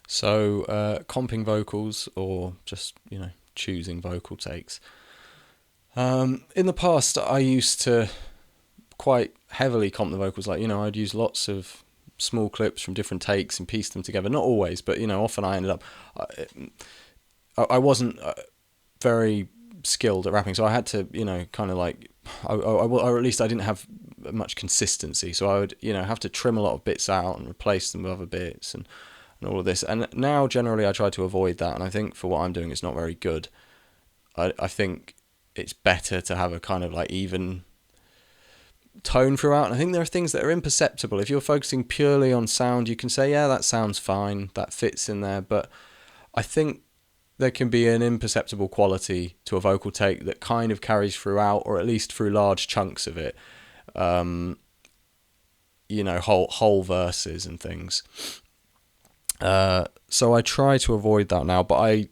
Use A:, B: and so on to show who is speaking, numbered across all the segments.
A: So comping vocals or just choosing vocal takes. In the past, I used to quite heavily comp the vocals. Like I'd use lots of small clips from different takes and piece them together. Not always, but often I ended up. I wasn't very skilled at rapping, so I had to kind of like or at least I didn't have much consistency. So I would have to trim a lot of bits out and replace them with other bits and all of this. And now generally I try to avoid that. And I think for what I'm doing, it's not very good. I think it's better to have a kind of like even tone throughout. And I think there are things that are imperceptible. If you're focusing purely on sound, you can say, yeah, that sounds fine, that fits in there. But I think there can be an imperceptible quality to a vocal take that kind of carries throughout, or at least through large chunks of it. Whole verses and things. So I try to avoid that now, but I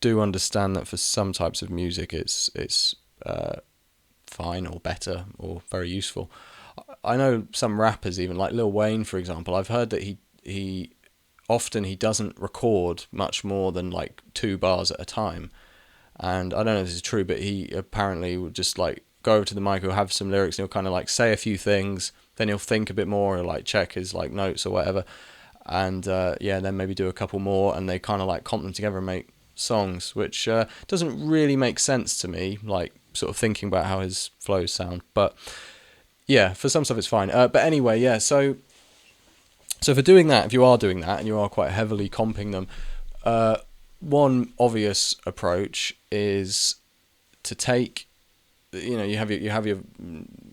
A: do understand that for some types of music, it's fine or better or very useful. I know some rappers, even like Lil Wayne, for example. I've heard that he often he doesn't record much more than like 2 bars at a time, and I don't know if this is true, but he apparently would just like go over to the mic, he'll have some lyrics, and he'll kind of like say a few things, then he'll think a bit more, he'll like check his like notes or whatever, and then maybe do a couple more, and they kind of like comp them together and make songs, which doesn't really make sense to me, like sort of thinking about how his flows sound. But yeah, for some stuff it's fine. But anyway, yeah, so for doing that, if you are doing that and you are quite heavily comping them, one obvious approach is to take, you have your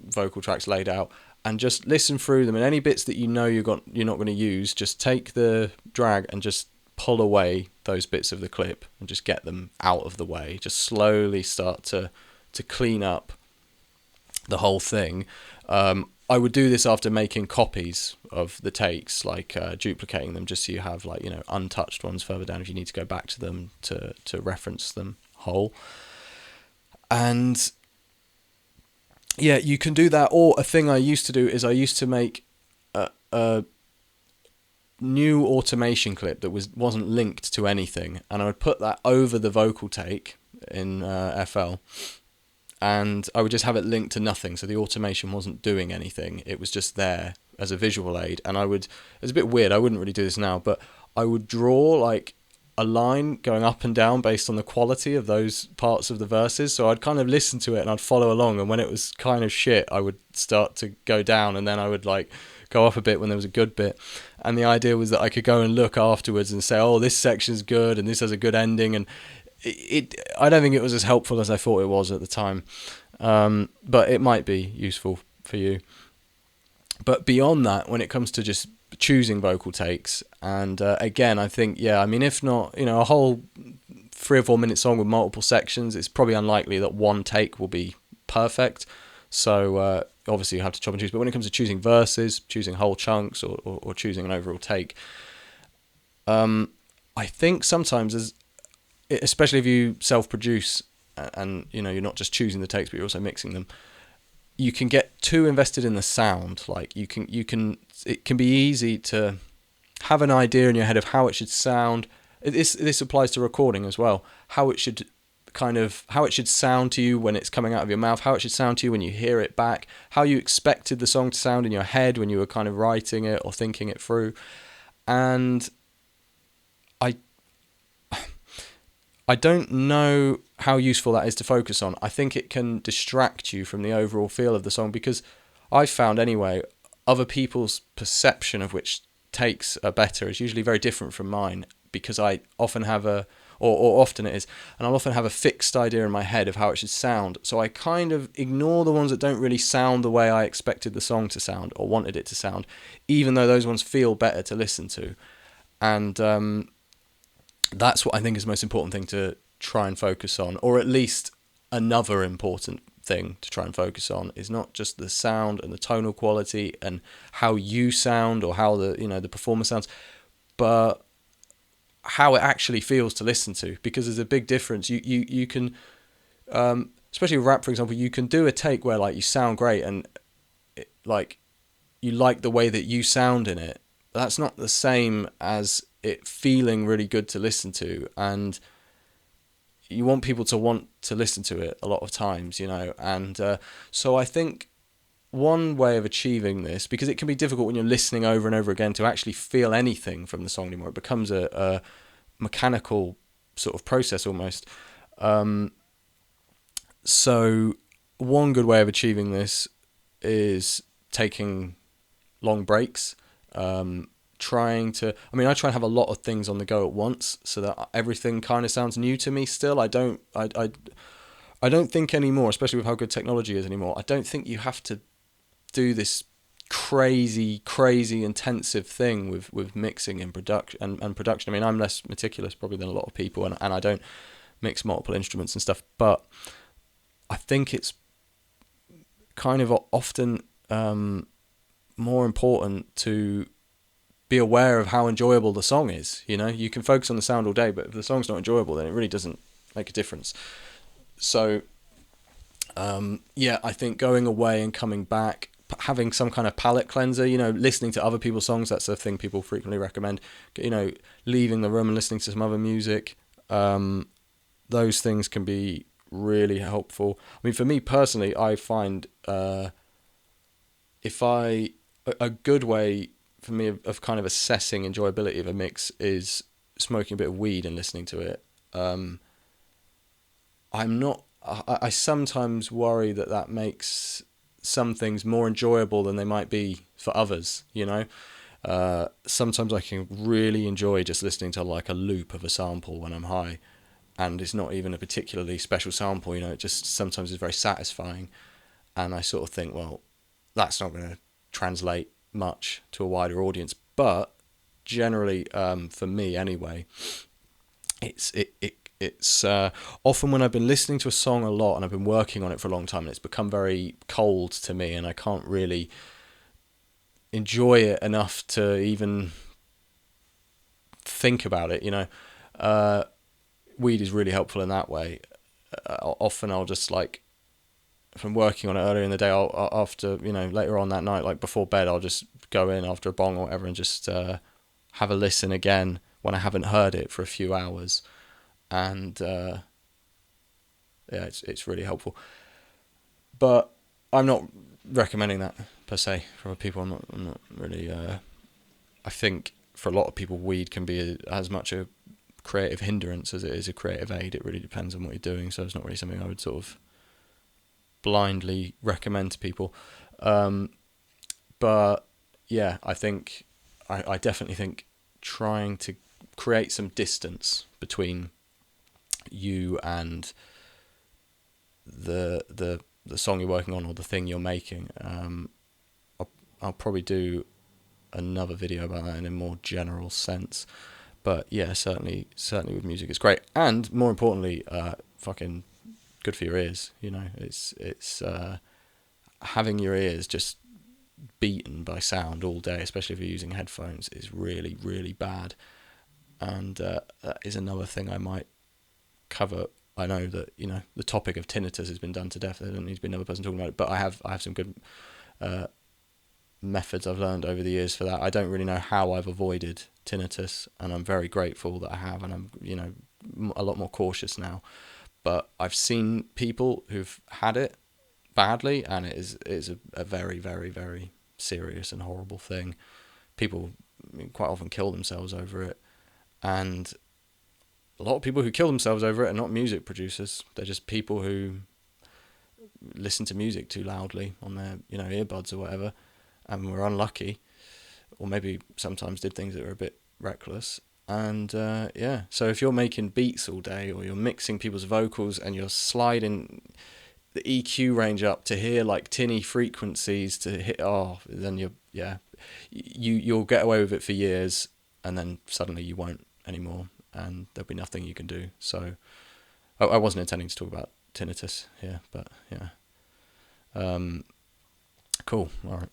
A: vocal tracks laid out, and just listen through them, and any bits that you're not going to use, just take the drag and just pull away those bits of the clip and just get them out of the way. Just slowly start to clean up the whole thing. I would do this after making copies of the takes, like duplicating them, just so you have like untouched ones further down if you need to go back to them to reference them whole. And yeah, you can do that. Or a thing I used to do is I used to make a new automation clip that wasn't linked to anything, and I would put that over the vocal take in FL, and I would just have it linked to nothing, so the automation wasn't doing anything. It was just there as a visual aid. And it's a bit weird, I wouldn't really do this now, but I would draw like a line going up and down based on the quality of those parts of the verses. So I'd kind of listen to it and I'd follow along, and when it was kind of shit, I would start to go down, and then I would like go up a bit when there was a good bit. And the idea was that I could go and look afterwards and say, oh, this section's good and this has a good ending. And I don't think it was as helpful as I thought it was at the time, but it might be useful for you. But beyond that, when it comes to just choosing vocal takes, and again, I think, if not, a whole 3 or 4 minute song with multiple sections, it's probably unlikely that one take will be perfect. So obviously you have to chop and choose. But when it comes to choosing verses, choosing whole chunks, or choosing an overall take, I think sometimes, especially if you self-produce and you're not just choosing the takes but you're also mixing them, you can get too invested in the sound. Like it can be easy to have an idea in your head of how it should sound. This applies to recording as well. How it should sound to you when it's coming out of your mouth, how it should sound to you when you hear it back, how you expected the song to sound in your head when you were kind of writing it or thinking it through. And I don't know how useful that is to focus on. I think it can distract you from the overall feel of the song, because I've found anyway, other people's perception of which takes are better is usually very different from mine, because I often have or often it is, and I'll often have a fixed idea in my head of how it should sound. So I kind of ignore the ones that don't really sound the way I expected the song to sound or wanted it to sound, even though those ones feel better to listen to. And that's what I think is the most important thing to try and focus on, or at least another important thing to try and focus on is not just the sound and the tonal quality and how you sound or how the performer sounds, but how it actually feels to listen to, because there's a big difference. You can, especially with rap, for example, you can do a take where like you sound great and you like the way that you sound in it. That's not the same as it feeling really good to listen to, and you want people to want to listen to it a lot of times, and so I think one way of achieving this, because it can be difficult when you're listening over and over again to actually feel anything from the song anymore. It becomes a mechanical sort of process almost. So one good way of achieving this is taking long breaks, I try and have a lot of things on the go at once so that everything kind of sounds new to me still. I don't think anymore, especially with how good technology is anymore, I don't think you have to do this crazy intensive thing with mixing and production. I mean, I'm less meticulous probably than a lot of people, and I don't mix multiple instruments and stuff, but I think it's kind of often more important to be aware of how enjoyable the song is. You can focus on the sound all day, but if the song's not enjoyable, then it really doesn't make a difference. So I think going away and coming back, having some kind of palate cleanser, listening to other people's songs, that's a thing people frequently recommend, leaving the room and listening to some other music, those things can be really helpful. I mean, for me personally, I find a good way for me of kind of assessing enjoyability of a mix is smoking a bit of weed and listening to it. I sometimes worry that makes some things more enjoyable than they might be for others, Sometimes I can really enjoy just listening to like a loop of a sample when I'm high, and it's not even a particularly special sample, it just sometimes is very satisfying. And I sort of think, well, that's not going to translate much to a wider audience, but generally, for me anyway, it's often when I've been listening to a song a lot and I've been working on it for a long time, and it's become very cold to me and I can't really enjoy it enough to even think about it, weed is really helpful in that way. Often I'll just if I'm working on it earlier in the day, I'll after, later on that night, like before bed, I'll just go in after a bong or whatever and just have a listen again when I haven't heard it for a few hours. And it's really helpful. But I'm not recommending that per se for other people. I'm not really. I think for a lot of people, weed can be as much a creative hindrance as it is a creative aid. It really depends on what you're doing. So it's not really something I would sort of blindly recommend to people. But yeah, I think I definitely think trying to create some distance between you and the song you're working on or the thing you're making. I'll probably do another video about that in a more general sense. But yeah, certainly with music it's great, and more importantly, fucking good for your ears. It's having your ears just beaten by sound all day, especially if you're using headphones, is really, really bad. And that is another thing I might cover. I know that the topic of tinnitus has been done to death. There doesn't need to be another person talking about it, but I have some good methods I've learned over the years for that. I don't really know how I've avoided tinnitus, and I'm very grateful that I have, and I'm a lot more cautious now. But I've seen people who've had it badly, and it is a very, very, very serious and horrible thing. People quite often kill themselves over it, and a lot of people who kill themselves over it are not music producers. They're just people who listen to music too loudly on their earbuds or whatever, and were unlucky, or maybe sometimes did things that were a bit reckless. And so if you're making beats all day, or you're mixing people's vocals and you're sliding the EQ range up to hear like tinny frequencies to hit, then you'll get away with it for years, and then suddenly you won't anymore, and there'll be nothing you can do. So I wasn't intending to talk about tinnitus here, but yeah. Cool. All right.